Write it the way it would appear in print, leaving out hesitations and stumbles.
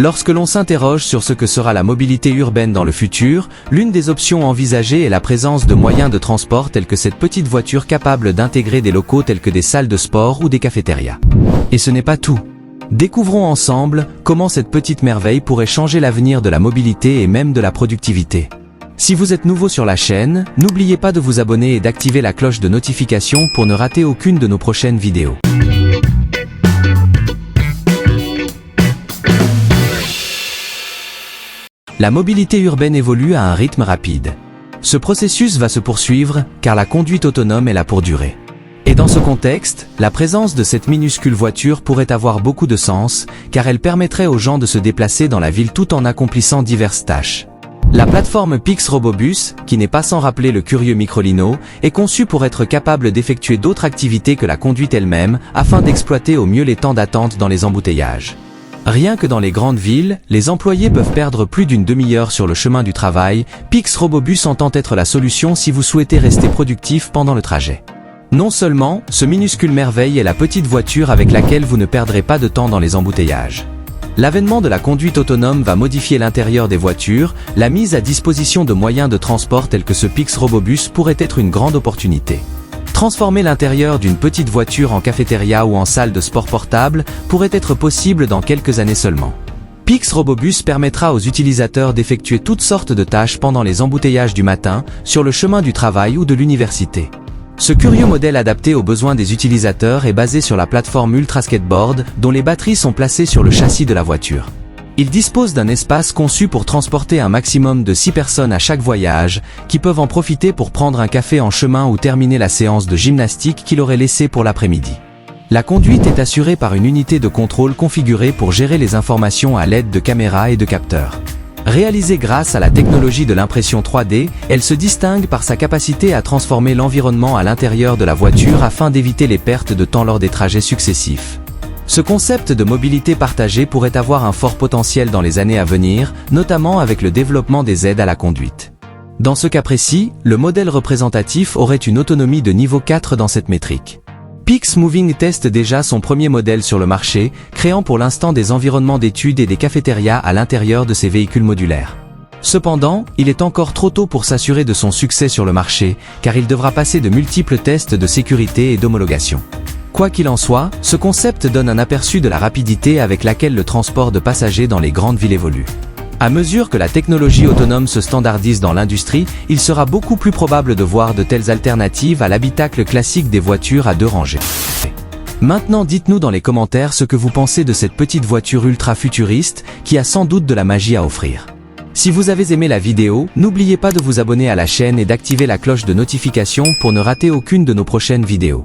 Lorsque l'on s'interroge sur ce que sera la mobilité urbaine dans le futur, l'une des options envisagées est la présence de moyens de transport tels que cette petite voiture capable d'intégrer des locaux tels que des salles de sport ou des cafétérias. Et ce n'est pas tout. Découvrons ensemble comment cette petite merveille pourrait changer l'avenir de la mobilité et même de la productivité. Si vous êtes nouveau sur la chaîne, n'oubliez pas de vous abonner et d'activer la cloche de notification pour ne rater aucune de nos prochaines vidéos. La mobilité urbaine évolue à un rythme rapide. Ce processus va se poursuivre, car la conduite autonome est là pour durer. Et dans ce contexte, la présence de cette minuscule voiture pourrait avoir beaucoup de sens, car elle permettrait aux gens de se déplacer dans la ville tout en accomplissant diverses tâches. La plateforme Pix Robobus, qui n'est pas sans rappeler le curieux Microlino, est conçue pour être capable d'effectuer d'autres activités que la conduite elle-même, afin d'exploiter au mieux les temps d'attente dans les embouteillages. Rien que dans les grandes villes, les employés peuvent perdre plus d'une demi-heure sur le chemin du travail. Pix Robobus entend être la solution si vous souhaitez rester productif pendant le trajet. Non seulement, ce minuscule merveille est la petite voiture avec laquelle vous ne perdrez pas de temps dans les embouteillages. L'avènement de la conduite autonome va modifier l'intérieur des voitures, la mise à disposition de moyens de transport tels que ce Pix Robobus pourrait être une grande opportunité. Transformer l'intérieur d'une petite voiture en cafétéria ou en salle de sport portable pourrait être possible dans quelques années seulement. Pix Robobus permettra aux utilisateurs d'effectuer toutes sortes de tâches pendant les embouteillages du matin, sur le chemin du travail ou de l'université. Ce curieux modèle adapté aux besoins des utilisateurs est basé sur la plateforme Ultra Skateboard, dont les batteries sont placées sur le châssis de la voiture. Il dispose d'un espace conçu pour transporter un maximum de 6 personnes à chaque voyage, qui peuvent en profiter pour prendre un café en chemin ou terminer la séance de gymnastique qu'il aurait laissée pour l'après-midi. La conduite est assurée par une unité de contrôle configurée pour gérer les informations à l'aide de caméras et de capteurs. Réalisée grâce à la technologie de l'impression 3D, elle se distingue par sa capacité à transformer l'environnement à l'intérieur de la voiture afin d'éviter les pertes de temps lors des trajets successifs. Ce concept de mobilité partagée pourrait avoir un fort potentiel dans les années à venir, notamment avec le développement des aides à la conduite. Dans ce cas précis, le modèle représentatif aurait une autonomie de niveau 4 dans cette métrique. Pix Moving teste déjà son premier modèle sur le marché, créant pour l'instant des environnements d'études et des cafétérias à l'intérieur de ces véhicules modulaires. Cependant, il est encore trop tôt pour s'assurer de son succès sur le marché, car il devra passer de multiples tests de sécurité et d'homologation. Quoi qu'il en soit, ce concept donne un aperçu de la rapidité avec laquelle le transport de passagers dans les grandes villes évolue. À mesure que la technologie autonome se standardise dans l'industrie, il sera beaucoup plus probable de voir de telles alternatives à l'habitacle classique des voitures à 2 rangées. Maintenant dites-nous dans les commentaires ce que vous pensez de cette petite voiture ultra futuriste, qui a sans doute de la magie à offrir. Si vous avez aimé la vidéo, n'oubliez pas de vous abonner à la chaîne et d'activer la cloche de notification pour ne rater aucune de nos prochaines vidéos.